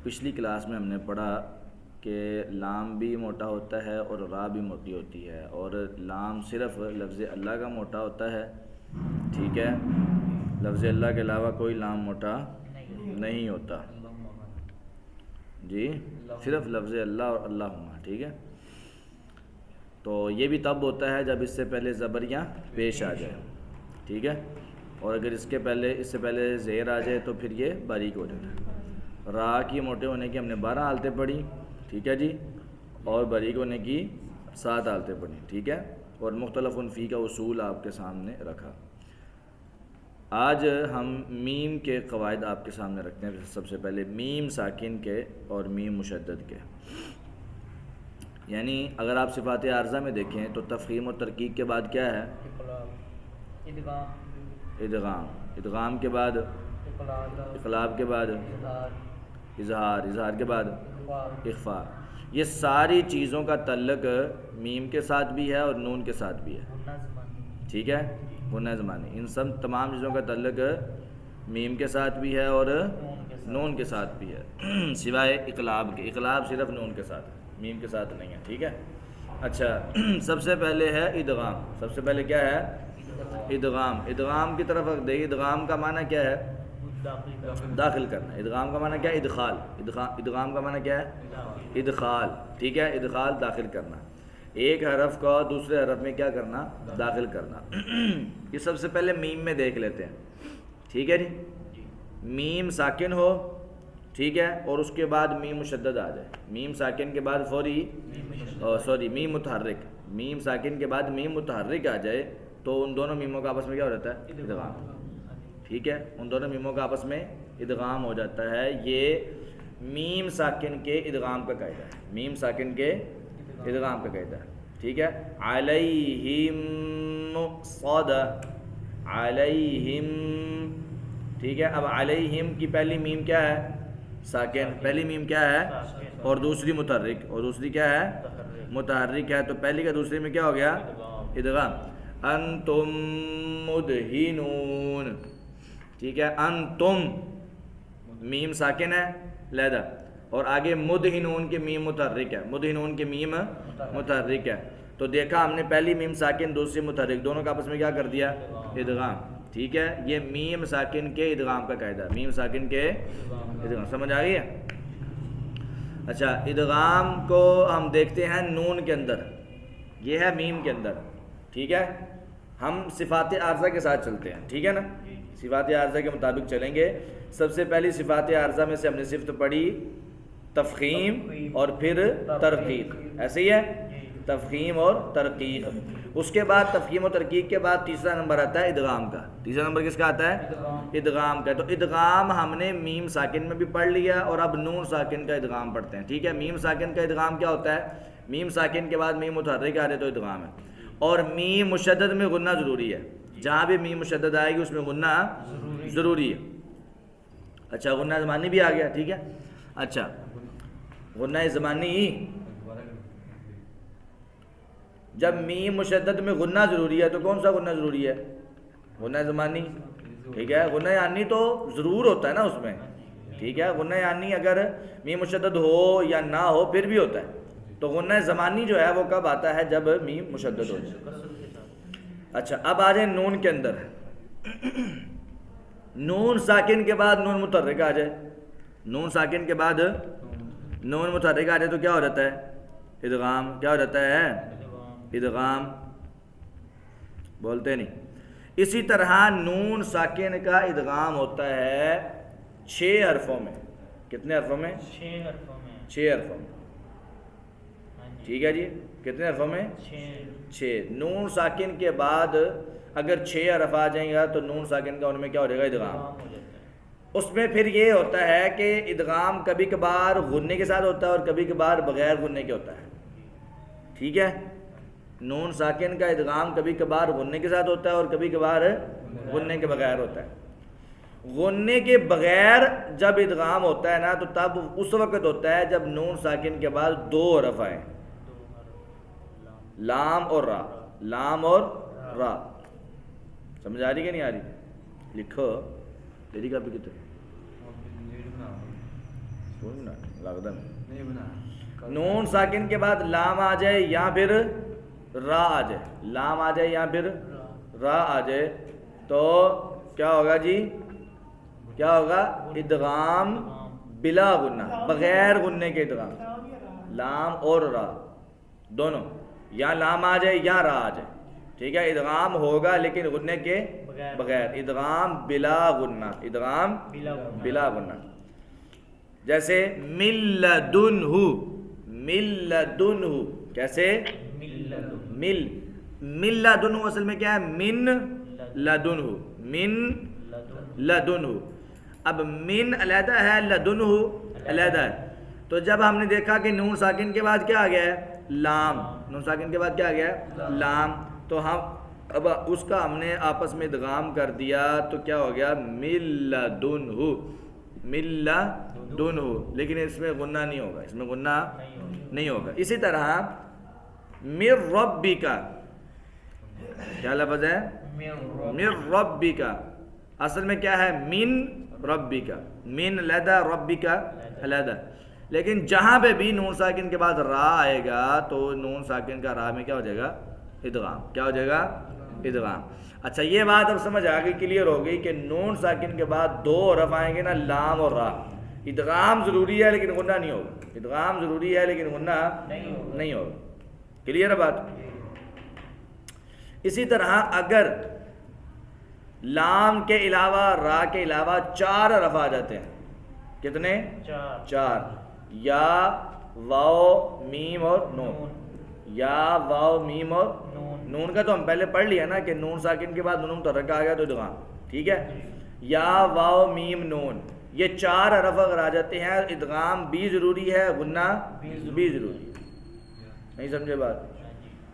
پچھلی کلاس میں ہم نے پڑھا کہ لام بھی موٹا ہوتا ہے اور را بھی موٹی ہوتی ہے، اور لام صرف لفظ اللہ کا موٹا ہوتا ہے، ٹھیک ہے، لفظ اللہ کے علاوہ کوئی لام موٹا نہیں ہوتا جی، صرف لفظ اللہ اور اللہم، ٹھیک ہے۔ تو یہ بھی تب ہوتا ہے جب اس سے پہلے زبریاں پیش آ جائے، ٹھیک ہے، اور اگر اس سے پہلے زیر آ جائے تو پھر یہ باریک ہو جاتا ہے۔ را کی موٹے ہونے کی ہم نے 12 حالتیں پڑھی، ٹھیک ہے جی، اور باریک ہونے کی 7 حالتیں پڑھی، ٹھیک ہے، اور مختلف فی کا اصول آپ کے سامنے رکھا۔ آج ہم میم کے قواعد آپ کے سامنے رکھتے ہیں۔ سب سے پہلے میم ساکن کے اور میم مشدد کے، یعنی اگر آپ صفات عارضہ میں دیکھیں تو تفخیم و ترکیب کے بعد کیا ہے؟ ادغام، ادغام کے بعد اقلاب کے بعد اظہار کے بعد اخفاء۔ یہ ساری چیزوں کا تعلق میم کے ساتھ بھی ہے اور نون کے ساتھ بھی ہے، ٹھیک ہے، غنہ زمانی۔ ان سب تمام چیزوں کا تعلق میم کے ساتھ بھی ہے اور نون کے ساتھ بھی ہے، سوائے اقلاب کے۔ اقلاب صرف نون کے ساتھ ہے، میم کے ساتھ نہیں ہے، ٹھیک ہے۔ اچھا، سب سے پہلے ہے ادغام۔ سب سے پہلے کیا ہے؟ ادغام۔ ادغام کی طرف دیکھیے، ادغام کا معنی کیا ہے؟ داخل کرنا۔ ادغام کا معنی کیا ہے؟ ادخال۔ ادغام کا معنی کیا ہے؟ ادخال، ٹھیک ہے، ادخال داخل کرنا، ایک حرف کو دوسرے حرف میں کیا کرنا؟ داخل کرنا۔ یہ سب سے پہلے میم میں دیکھ لیتے ہیں، ٹھیک ہے جی۔ میم ساکن ہو، ٹھیک ہے، اور اس کے بعد میم مشدد آ جائے۔ میم ساکن کے بعد میم متحرک، میم ساکن کے بعد میم متحرک آ جائے تو ان دونوں میموں کا آپس میں کیا ہو جاتا ہے؟ ادغام، ٹھیک ہے، ان دونوں میموں کا آپس میں ادغام ہو جاتا ہے۔ یہ میم ساکن کے ادغام کا قاعدہ ہے، میم ساکن کے ادغام کا قاعدہ ہے، ٹھیک ہے۔ علیہم صاد، علیہم، ٹھیک ہے۔ اب علیہم کی پہلی میم کیا ہے؟ ساکن، پہلی میم کیا ہے؟ اور دوسری متحرک، اور دوسری کیا ہے؟ متحرک ہے، تو پہلی کا دوسری میں کیا ہو گیا؟ ادغام۔ انتم مدہنون، ٹھیک ہے، انتم میم ساکن ہے لیدا، اور آگے مدہنون کی میم متحرک ہے، مدہنون کی میم متحرک ہے، تو دیکھا ہم نے پہلی میم ساکن دوسری متحرک، دونوں کا آپس میں کیا کر دیا؟ ادغام، ٹھیک ہے۔ یہ میم ساکن کے ادغام کا قاعدہ ہے، میم ساکن کے ادغام، سمجھ آ گئی ہے؟ اچھا، ادغام کو ہم دیکھتے ہیں نون کے اندر، یہ ہے میم کے اندر، ٹھیک ہے۔ ہم صفات عارضہ کے ساتھ چلتے ہیں، ٹھیک ہے نا، صفات عارضہ کے مطابق چلیں گے۔ سب سے پہلی صفات عارضہ میں سے ہم نے صفت پڑھی تفخیم اور پھر ترقیق، ایسے ہی ہے، تفخیم اور ترقیق۔ اس کے بعد تفخیم و ترقیق کے بعد تیسرا نمبر آتا ہے ادغام کا۔ تیسرا نمبر کس کا آتا ہے؟ ادغام کا۔ تو ادغام ہم نے میم ساکن میں بھی پڑھ لیا، اور اب نون ساکن کا ادغام پڑھتے ہیں، ٹھیک ہے۔ میم ساکن کا ادغام کیا ہوتا ہے؟ میم ساکن کے بعد میم متحرک آ رہے تو ادغام ہے، اور میم مشدد میں غنہ ضروری ہے، جہاں بھی میم مشدد آئے گی اس میں غنہ ضروری ہے۔ اچھا، غنہ زمانی بھی آ گیا، ٹھیک ہے۔ اچھا، غنہ زمانی، جب میم مشدد میں غنہ ضروری ہے تو کون سا غنہ ضروری ہے؟ غنہ زمانی، ٹھیک ہے۔ غنہ یعنی تو ضرور ہوتا ہے نا اس میں، ٹھیک ہے۔ غنہ یعنی اگر میم مشدد ہو یا نہ ہو پھر بھی ہوتا ہے، تو غنہ زمانی جو ہے وہ کب آتا ہے؟ جب میم مشدد ہو جائے۔ اچھا، اب آ جائیں نون کے اندر۔ نون ساکن کے بعد نون متحرک آ جائے، نون ساکن کے بعد نون متحرک آ جائے تو کیا ہو جاتا ہے؟ ادغام۔ کیا ہو جاتا ہے؟ ادغام، بولتے نہیں۔ اسی طرح نون ساکن کا ادغام ہوتا ہے 6 حرفوں میں۔ کتنے حرفوں میں؟ 6 حرفوں میں، ٹھیک ہے جی۔ کتنے حرفوں میں؟ 6۔ نون ساکن کے بعد اگر 6 حرف آ جائیں گا تو نون ساکن کا ان میں کیا ہو جائے گا؟ ادغام۔ اس میں پھر یہ ہوتا ہے کہ ادغام کبھی کبھار غنے کے ساتھ ہوتا ہے اور کبھی کبھار بغیر غنے کے ہوتا ہے، ٹھیک ہے۔ نون ساکن کا ادغام کبھی کبھار غنے کے ساتھ ہوتا ہے اور کبھی کبھار غنے کے بغیر ہوتا ہے۔ غنے کے بغیر جب ادغام ہوتا ہے نا تو تب اس وقت ہوتا ہے جب نون ساکن کے بعد 2 حرف آئیں، لام اور را، لام اور را۔ سمجھ آ رہی کہ نہیں آ رہی؟ لکھو، تیری کاپی کتنے؟ مفہوم نا لگتا نہیں بنا. نون ساکن کے بعد لام آ جائے یا پھر را آ جائے, لام آ جائے یا پھر را آ جائے تو کیا ہوگا جی, کیا ہوگا؟ ادغام بلا غنہ, بغیر غننے کے ادغام. لام اور را دونوں, یا لام آ جائے یا را آ جائے, ٹھیک ہے, ادغام ہوگا لیکن غننے کے بغیر. ادغام بلا غنہ, ادغام بلا غنہ. جیسے من لدنہ, من لدنہ, کیسے؟ من لدنہ اصل میں کیا ہے؟ من لدنہ, من لدنہ. اب من علیحدہ ہے, لدنہ علیحدہ ہے. تو جب ہم نے دیکھا کہ نون ساکن کے بعد کیا آ گیا ہے؟ لام. نون ساکن کے بعد کیا آ گیا ہے؟ لام. تو ہم اب اس کا ہم نے آپس میں ادغام کر دیا تو کیا ہو گیا؟ من لدنہ, من لدنہ. لیکن اس میں غنہ نہیں ہوگا, اس میں غنہ نہیں ہوگا. اسی طرح من ربک, کیا لفظ ہے؟ من ربک. اصل میں کیا ہے؟ من ربک, من علیحدہ, ربک علیحدہ. لیکن جہاں پہ بھی نون ساکن کے بعد را آئے گا تو نون ساکن کا را میں کیا ہو جائے گا؟ ادغام. کیا ہو جائے گا؟ ادغام. اچھا یہ بات اب سمجھ آ گئی, کلیئر ہو گئی کہ نون ساکن کے بعد دو حرف آئیں گے نا, لام اور را. ادغام ضروری ہے لیکن غنہ نہیں ہوگا, ادغام ضروری ہے لیکن غنہ نہیں ہوگا. کلیئر ہے بات؟ اسی طرح اگر لام کے علاوہ را کے علاوہ چار حرف آ جاتے ہیں, کتنے؟ چار. یا واو میم اور نون, یا واو میم اور نون کا تو ہم پہلے پڑھ لیا نا کہ نون ساکن کے بعد نون متحرک آ گیا تو ادغام, ٹھیک ہے. یا واو میم نون, یہ چار حرف اگر آ جاتے ہیں ادغام بھی ضروری ہے, غنہ بھی ضروری ہے. نہیں سمجھے بات؟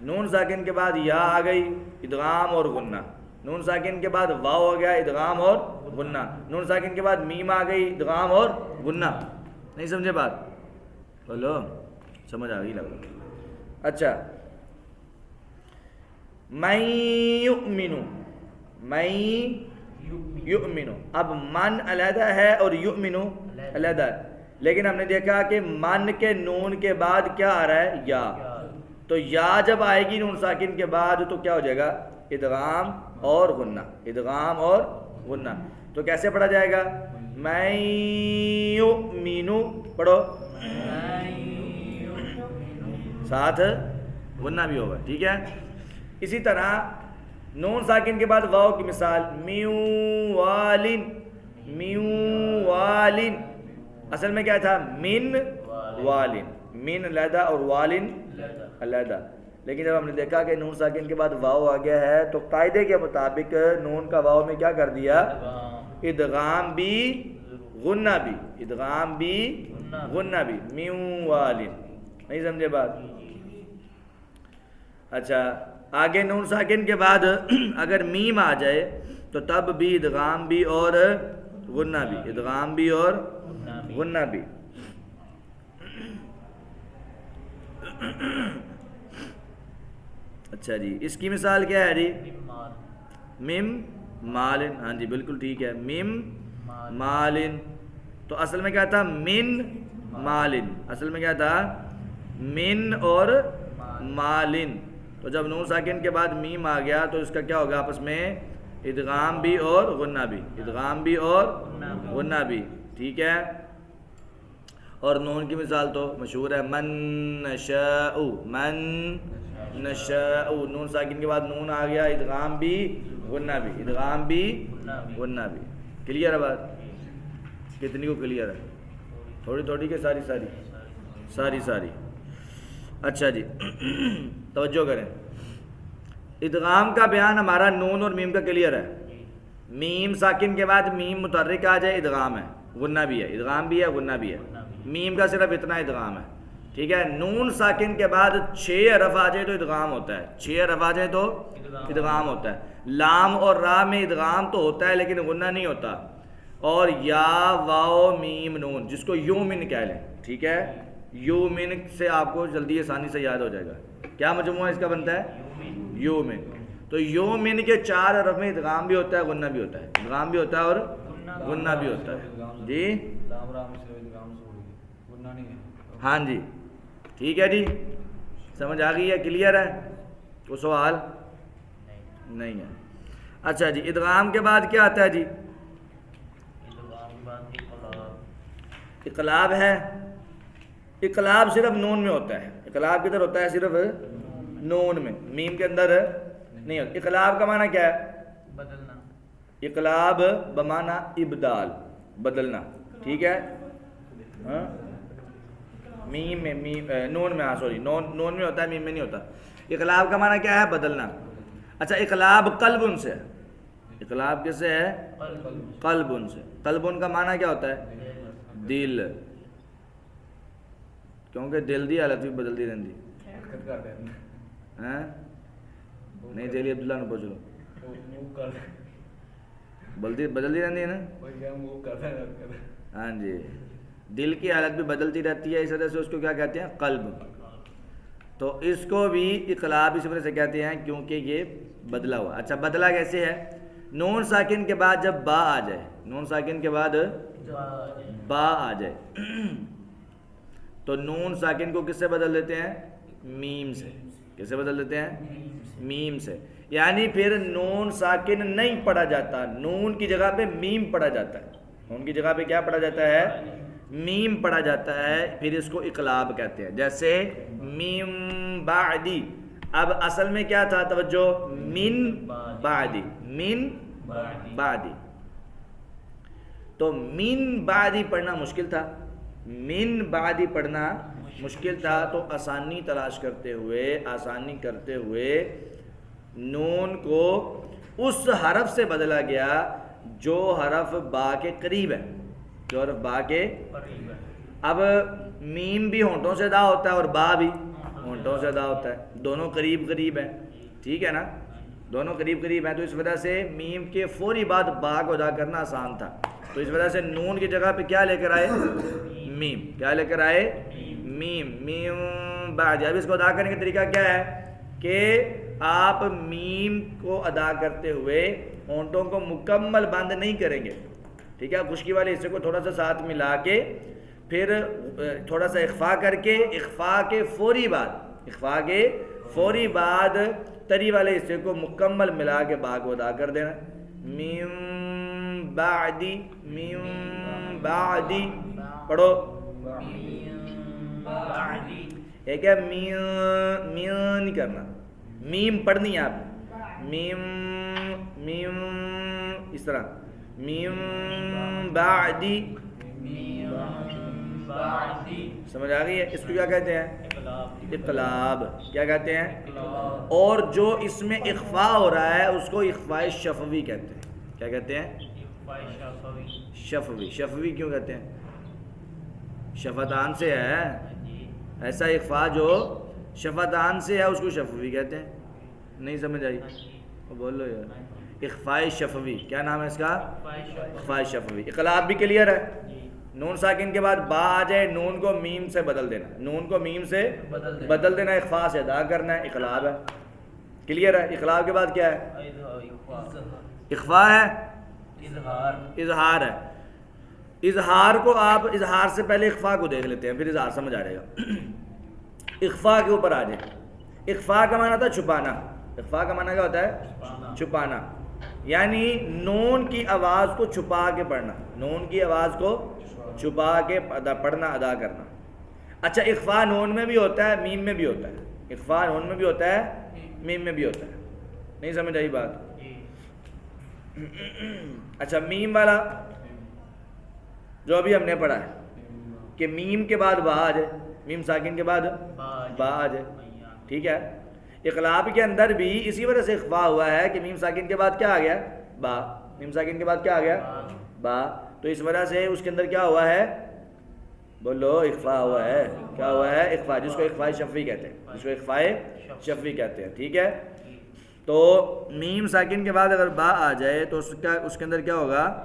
نون ساکن کے بعد یا آ گئی, ادغام اور غنہ. نون ساکن کے بعد واو ہو گیا, ادغام اور غنہ. نون ساکن کے بعد میم آ گئی, ادغام اور غنہ. نہیں سمجھے بات؟ بولو, سمجھ آ گئی لگ رہا. اچھا, من یؤمن, من یؤمن. اب من علیحدہ ہے اور یؤمن علیحدہ ہے, لیکن ہم نے دیکھا کہ من کے نون کے بعد کیا آ رہا ہے؟ یا. تو یا جب آئے گی نون ساکن کے بعد تو کیا ہو جائے گا؟ ادغام اور غنہ, ادغام اور غنہ. تو کیسے پڑھا جائے گا؟ من یؤمن, پڑھو, ساتھ غنہ بھی ہوگا, ٹھیک ہے. اسی طرح نون ساکن کے بعد واو کی مثال, میو والن, میو والن. اصل میں کیا تھا؟ من والن, من علیحدہ اور والن علیحدہ. لیکن جب ہم نے دیکھا کہ نون ساکن کے بعد واو آ گیا ہے تو قاعدے کے مطابق نون کا واو میں کیا کر دیا؟ ادغام بھی غنہ بھی, ادغام بھی غنہ بھی. میو والن. نہیں سمجھے بات؟ اچھا, آگے نون ساکن کے بعد اگر میم آ جائے تو تب بھی ادغام بھی اور غنہ بھی, ادغام بھی اور غنہ بھی. اچھا جی, اس کی مثال کیا ہے جی؟ مم مالن. ہاں جی بالکل ٹھیک ہے, مم مالن. تو اصل میں کیا تھا؟ من مالن. اصل میں کیا تھا؟ من اور مالن. تو جب نون ساکن کے بعد میم آ گیا تو اس کا کیا ہوگا آپس میں؟ ادغام بھی اور غنہ بھی, ادغام بھی اور غنہ بھی, ٹھیک ہے. اور نون کی مثال تو مشہور ہے, من نشاء, من نشاء. نون ساکن کے بعد نون آ گیا, ادغام بھی غنہ بھی, ادغام بھی غنہ بھی. کلیئر ہے بات؟ کتنی کو کلیئر ہے؟ تھوڑی تھوڑی کہ ساری ساری؟ ساری ساری. اچھا جی, توجہ کریں. ادغام کا بیان ہمارا نون اور میم کا کلیئر ہے. میم ساکن کے بعد میم متحرک آ جائے ادغام ہے, غنہ بھی ہے, ادغام بھی ہے, غنہ بھی ہے. میم کا صرف اتنا ادغام ہے, ٹھیک ہے. نون ساکن کے بعد 6 حرف آ جائے تو ادغام ہوتا ہے, 6 حرف آ جائے تو ادغام ہوتا ہے. لام اور را میں ادغام تو ہوتا ہے لیکن غنہ نہیں ہوتا. اور یا واو میم نون, جس کو یومن کہہ لیں, ٹھیک ہے. یومن سے آپ کو جلدی آسانی سے یاد ہو جائے گا. کیا مجموعہ اس کا بنتا ہے؟ یومن. تو یومن کے 4 حرف میں ادغام بھی ہوتا ہے, غنہ بھی ہوتا ہے, ادغام بھی ہوتا ہے اور غنہ بھی ہوتا ہے. جی ہاں جی ٹھیک ہے جی، سمجھ آ گئی ہے، کلیئر ہے؟ کوئی سوال نہیں ہے؟ اچھا جی، ادغام کے بعد کیا آتا ہے جی؟ اقلاب ہے۔ اقلاب صرف نون میں ہوتا ہے۔ اقلاب کدھر ہوتا ہے؟ صرف نون میں، میم کے اندر نہیں ہوتا۔ اقلاب کا معنی کیا ہے؟ بدلنا۔ اقلاب بمعنی ابدال، بدلنا، ٹھیک ہے؟ ہاں میم میں، نون میں، سوری نون میں ہوتا ہے، میم میں نہیں ہوتا۔ اقلاب کا معنی کیا ہے؟ بدلنا۔ اچھا، اقلاب قلب سے، اقلاب کس سے ہے؟ قلب سے۔ قلب کا معنی کیا ہوتا ہے؟ دل، کیونکہ دل دی حالت بھی بدلتی رہتی ہے۔ نہیں دلی عبداللہ نے پوچھ لو، بدلتی رہتی ہے نا؟ ہاں جی، دل کی حالت بھی بدلتی رہتی ہے، اس وجہ سے اس کو کیا کہتے ہیں؟ قلب۔ تو اس کو بھی اقلاب اس وجہ سے کہتے ہیں کیونکہ یہ بدلا ہوا۔ اچھا، بدلا کیسے ہے؟ نون ساکن کے بعد جب با آ جائے، نون ساکن کے بعد با آ جائے تو نون ساکن کو کس سے بدل دیتے ہیں؟ میم سے۔ کس سے بدل دیتے ہیں؟ میم سے۔ یعنی پھر نون ساکن نہیں پڑھا جاتا، نون کی جگہ پہ میم پڑھا جاتا ہے۔ نون کی جگہ پہ کیا پڑھا جاتا ہے؟ میم پڑھا جاتا ہے، پھر اس کو اقلاب کہتے ہیں۔ جیسے میم بعدی، اب اصل میں کیا تھا؟ توجہ، من بعدی، من بعدی، تو من بعدی پڑھنا مشکل تھا، من بعدی پڑھنا مشکل تھا، تو آسانی تلاش کرتے ہوئے نون کو اس حرف سے بدلا گیا جو حرف با کے قریب ہے، جو حرف با کے قریب ہے۔ اب میم بھی ہونٹوں سے ادا ہوتا ہے اور با بھی ہونٹوں سے ادا ہوتا ہے، دونوں قریب قریب ہیں، ٹھیک ہے نا؟ دونوں قریب قریب ہیں، تو اس وجہ سے میم کے فوری بعد با کو ادا کرنا آسان تھا، تو اس وجہ سے نون کی جگہ پہ کیا لے کر آئے؟ میم۔ کیا لے کر آئے؟ میم، میم بعد۔ اب اس کو ادا کرنے کا طریقہ کیا ہے کہ آپ میم کو ادا کرتے ہوئے ہونٹوں کو مکمل بند نہیں کریں گے، ٹھیک ہے؟ خشکی والے حصے کو تھوڑا سا ساتھ ملا کے، پھر تھوڑا سا اخفا کر کے، اخفا کے فوری بعد تری والے حصے کو مکمل ملا کے با کو ادا کر دینا۔ میم بعدی، میم بعدی، پڑھو۔ ایک ہے میم، میم نہیں کرنا، میم پڑھنی ہے آپ، میم میم اس طرح، میم بعدی، سمجھ آ گئی ہے؟ اس کو کیا کہتے ہیں؟ اقلاب۔ کیا کہتے ہیں؟ اور جو اس میں اخفا ہو رہا ہے اس کو اخفاء شفوی کہتے ہیں۔ کیا کہتے ہیں؟ شفوی۔ شفوی کیوں کہتے ہیں؟ شفتان سے ہے، ایسا اخفا جو شفتان سے ہے اس کو شفوی کہتے ہیں۔ نہیں سمجھ آئی؟ بولو یار، اخفاء شفوی، کیا نام ہے اس کا؟ اخفاء شفوی۔ اقلاب بھی کلیئر ہے؟ نون ساکن کے بعد با آ جائے، نون کو میم سے بدل دینا، نون کو میم سے بدل دینا، اخفاء سے ادا کرنا ہے، اقلاب ہے، کلیئر ہے؟ اقلاب کے بعد کیا ہے؟ اخفاء ہے، اظہار ہے۔ اظہار کو آپ، اظہار سے پہلے اخفاء کو دیکھ لیتے ہیں، پھر اظہار سمجھ آ جائے گا۔ اخفاء کے اوپر آ جائے۔ اخفاء کا معنی تھا چھپانا۔ اخفاء کا معنی کیا ہوتا ہے؟ چھپانا، یعنی نون کی آواز کو چھپا کے پڑھنا، نون کی آواز کو چھپا کے پڑھنا، ادا کرنا۔ اچھا، اخفاء نون میں بھی ہوتا ہے، میم میں بھی ہوتا ہے۔ اخفاء نون میں بھی ہوتا ہے، میم میں بھی ہوتا ہے۔ نہیں سمجھ آئی بات؟ اچھا، میم والا جو ابھی ہم نے پڑھا ہے کہ میم کے بعد با آ جائے، میم ساکن کے بعد با آ جائے، ٹھیک ہے؟ اقلاب کے اندر بھی اسی وجہ سے اخفاء ہوا ہے کہ میم ساکن کے بعد کیا آ گیا؟ با۔ میم ساکن کے بعد کیا آ گیا؟ با۔ تو اس وجہ سے اس کے اندر کیا ہوا ہے؟ بولو، اخفاء ہوا ہے۔ کیا ہوا ہے؟ اخفاء، جس کو اخفاء شفوی کہتے ہیں، جس کو اخفاء شفوی کہتے ہیں، ٹھیک ہے؟ تو میم ساکن کے بعد اگر با آ جائے تو اس کے اندر کیا ہوگا؟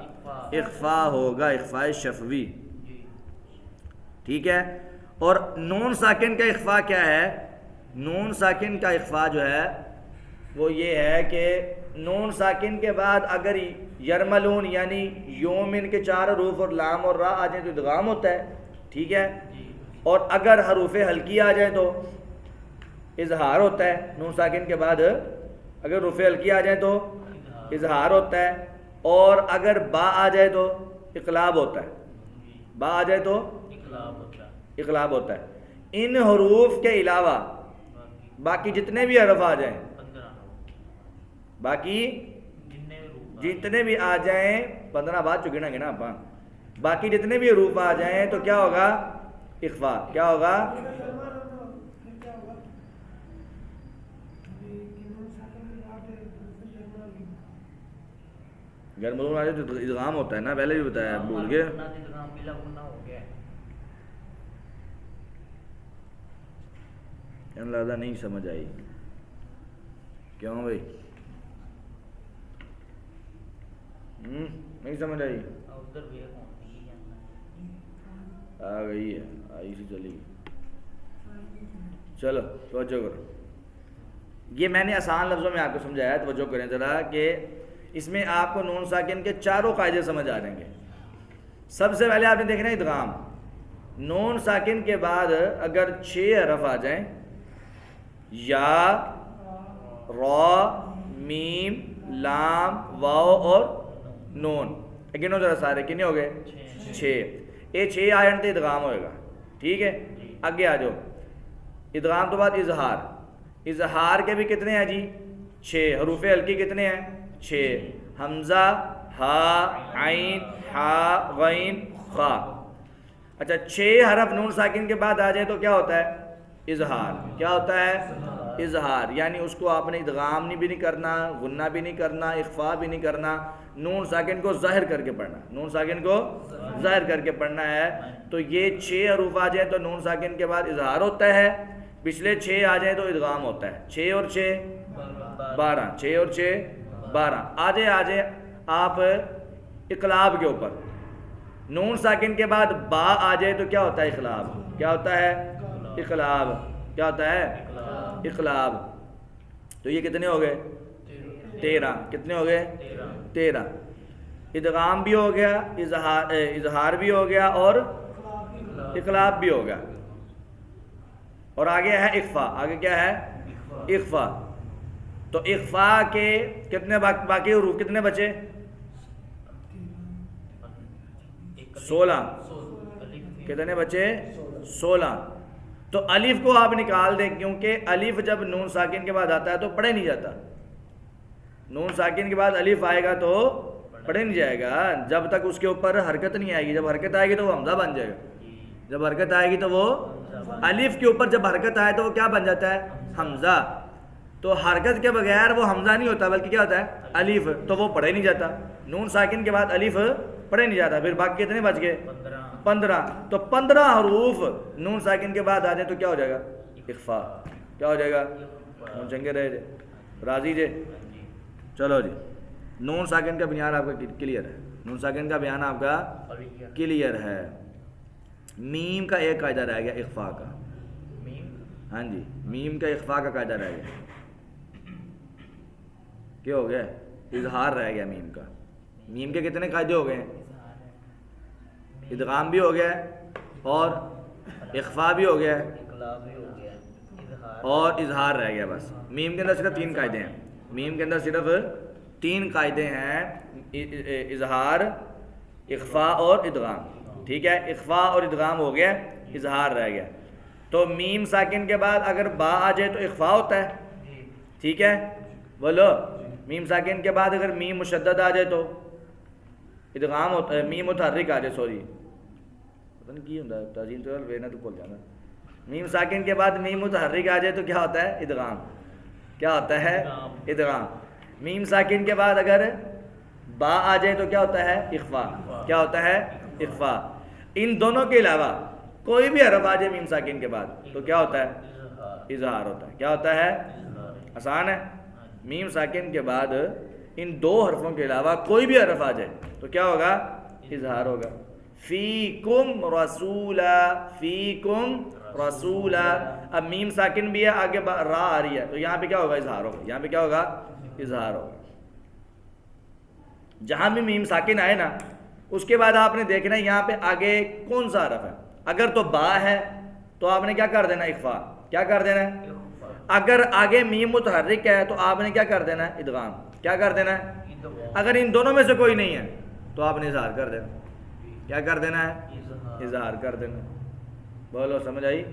اخفاء ہوگا، اخفاء شفوی، ٹھیک ہے؟ اور نون ساکن کا اخفاء کیا ہے؟ نون ساکن کا اخفاء جو ہے وہ یہ ہے کہ نون ساکن کے بعد اگر یرملون یعنی یومن کے 4 حروف اور لام اور را آ جائیں تو ادغام ہوتا ہے، ٹھیک ہے. اور اگر حروف ہلکی آ جائیں تو اظہار ہوتا ہے. نون ساکن کے بعد اگر حروف ہلکی آ جائیں تو اظہار ہوتا ہے، اور اگر با آ جائے تو اقلاب ہوتا ہے. با آ جائے تو اقلاب ہوتا ہے. ان حروف کے علاوہ باقی جتنے بھی حرف آ جائیں، باقی جتنے بھی آ جائیں 15 بعد چکے نا گنا اپا، باقی جتنے بھی حروف آ جائیں تو کیا ہوگا؟ اخفا. کیا ہوگا؟ غیر ملون آ جائے تو ادغام ہوتا ہے نا، پہلے بھی بتایا، بھول گئے. لہذا نہیں سمجھ آئی. کیوں بھائی؟ نہیں سمجھ آئی؟ آ گئی ہے، آئی سی چلی گئی. چلو توجہ کرو، یہ میں نے آسان لفظوں میں آپ کو سمجھایا، توجہ کریں ذرا کہ اس میں آپ کو نون ساکن کے چاروں قاعدے سمجھ آ جائیں گے. سب سے پہلے آپ نے دیکھنا ادغام. نون ساکن کے بعد اگر 6 حرف آ جائیں، یا را میم لام واو اور نون، گنو ذرا سارے کتنے ہو گئے؟ 6. یہ 6 آ جائیں تو ادغام ہوئے گا، ٹھیک ہے. آگے آ جاؤ. ادغام تو بعد اظہار. اظہار کے بھی کتنے ہیں جی؟ 6. حروف ہلکی کتنے ہیں؟ 6. حمزہ، ہا، عین، ہا، غین، خا. اچھا 6 حرف نون ساکن کے بعد آ جائے تو کیا ہوتا ہے؟ اظہار. کیا ہوتا ہے؟ اظہار. یعنی اس کو آپ نے ادغام بھی نہیں کرنا، غنہ بھی نہیں کرنا، اخفا بھی نہیں کرنا، نون ساکن کو ظاہر کر کے پڑھنا. نون ساکن کو ظاہر کر کے پڑھنا ہے. تو یہ 6 حروف آ جائیں تو نون ساکن کے بعد اظہار ہوتا ہے، پچھلے 6 آ جائیں تو ادغام ہوتا ہے. 6 اور 6 12. 6 اور 6 12. آ جائے آپ اقلاب کے اوپر. نون ساکن کے بعد با آ جائے تو کیا ہوتا ہے؟ اقلاب. کیا ہوتا ہے؟ اقلاب. کیا ہوتا ہے؟ اقلاب. تو یہ کتنے ہو گئے؟ 13. کتنے ہو گئے؟ 13. ادغام بھی ہو گیا، اظہار بھی ہو گیا، اور اقلاب بھی ہو گیا. اور آگے ہے اخفا. آگے کیا ہے؟ اخفا. تو اخفا کے کتنے باقی حروف کتنے بچے؟ 16. کتنے بچے؟ 16. تو الف کو آپ نکال دیں، کیونکہ الف جب نون ساکن کے بعد آتا ہے تو پڑھے نہیں جاتا. نون ساکن کے بعد الف آئے گا تو پڑھے نہیں جائے گا جب تک اس کے اوپر حرکت نہیں آئے گی. جب حرکت آئے گی تو وہ حمزہ بن جائے گا. جب حرکت آئے گی تو وہ الف کے اوپر جب حرکت آئے تو وہ کیا بن جاتا ہے؟ حمزہ. تو حرکت کے بغیر وہ حمزہ نہیں ہوتا بلکہ کیا ہوتا ہے؟ الف. تو وہ پڑھے نہیں جاتا. نون ساکن کے بعد الف پڑھے نہیں جاتا. پھر باقی کتنے بچ گئے؟ 15. تو 15 حروف نون ساکن کے بعد آ جائیں تو کیا ہو جائے گا؟ اخفا. کیا ہو جائے گا؟ نون چنگے رہے جے راضی جے. چلو جی، نون ساکن کا بیان آپ کا کلیئر ہے. نون ساکن کا بیان آپ کا کلیئر ہے. میم کا ایک قاعدہ رہ گیا اخفا کا. ہاں جی، میم کا اخفا کا قاعدہ رہ گیا. کیا ہو گیا؟ اظہار رہ گیا میم کا. میم کے کتنے قاعدے ہو گئے ہیں؟ ادغام بھی ہو گیا اور اخفا بھی ہو گیا اور اظہار رہ گیا. بس میم کے اندر صرف 3 قاعدے ہیں. میم کے اندر صرف 3 قاعدے ہیں، اظہار، اخفا اور ادغام. ٹھیک ہے، اخفا اور ادغام ہو گیا، اظہار رہ گیا. تو میم ساکن کے بعد اگر با آ جائے تو اخفا ہوتا ہے. ٹھیک ہے بولو. میم ساکن کے بعد اگر میم مشدد آ جائے تو ادغام ہوتا ہے. میم متحرک آ جائے، سوری پتہ نہیں کی ہوتا ہے تاجین تو وینا تو بھول جانا. میم ساکن کے بعد میم متحرک آ جائے تو کیا ہوتا ہے؟ ادغام. کیا ہوتا ہے؟ ادغام. میم ساکن کے بعد اگر با آ جائے تو کیا ہوتا ہے؟ اخفا. کیا ہوتا ہے؟ اخفا. ان دونوں کے علاوہ کوئی بھی حرف آ جائے میم ساکن کے بعد تو کیا ہوتا ہے؟ اظہار ہوتا ہے. کیا ہوتا ہے؟ آسان ہے. میم ساکن کے بعد ان 2 حرفوں کے علاوہ کوئی بھی حرف آ جائے تو کیا ہوگا؟ اظہار ہوگا. فیکم رسولا. فیکم رسولا. اب میم ساکن بھی ہے، آگے را آ رہی ہے، تو یہاں پہ کیا ہوگا؟ اظہار ہوگا. یہاں پہ کیا ہوگا؟ اظہار ہوگا. جہاں بھی میم ساکن آئے نا اس کے بعد آپ نے دیکھنا ہے یہاں پہ آگے کون سا حرف ہے. اگر تو با ہے تو آپ نے کیا کر دینا ہے؟ اخفا. کیا کر دینا ہے؟ اگر آگے میم متحرک ہے تو آپ نے کیا کر دینا ہے؟ ادغام. کیا کر دینا ہے؟ اگر ان دونوں میں سے کوئی نہیں ہے تو آپ نے اظہار کر دینا. کیا کر دینا ہے؟ اظہار کر دینا. بولو سمجھ آئی؟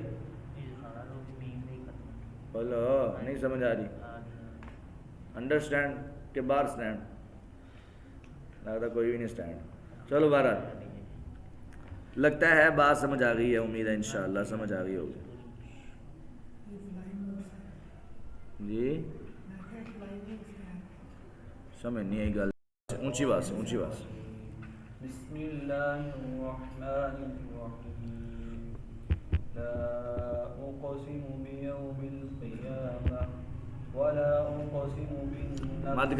بولو نہیں سمجھ آ رہی؟ انڈرسٹینڈ کہ بار اسٹینڈ؟ لگتا کوئی بھی نہیں اسٹینڈ. چلو بہرحال لگتا ہے بات سمجھ آ گئی ہے. امید ہے انشاءاللہ سمجھ آ گئی ہوگی. جی سمجھ نہیں آئی گل. اونچی بات سے اونچی بات سے. بسم اللہ الرحمن الرحیم. لا اقسم بیوم القیامہ ولا اقسم بالنفس. مد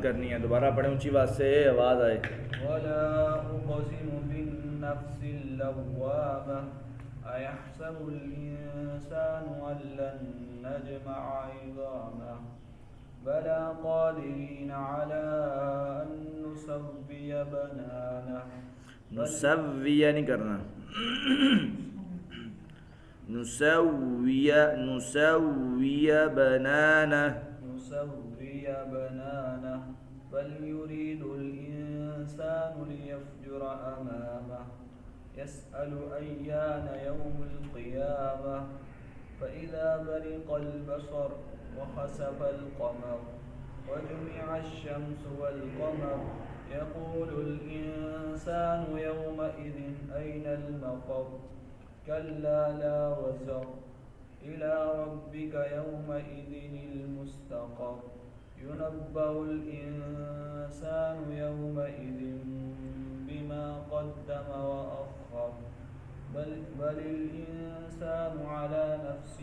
کرنی ہے دوبارہ پڑھیں اونچی بات سے آواز آئے. ولا اقسم بالنفس اللوامہ ایحسب الانسان ان لن نجمع عظامہ بلا قادرین علی ان نسوی بنانہ. نسویہ نہیں کرنا. نسوی بنانہ. بل يريد الإنسان ليفجر أمامه يسأل أيان يوم القيامة فإذا برق البصر وخسف القمر وجمع الشمس والقمر يقول الإنسان يومئذ أين المفر كلا لا وزر إلى ربك يومئذ المستقر ينبأ الإنسان يومئذ بما قدم وأخر بل الإنسان على نفسه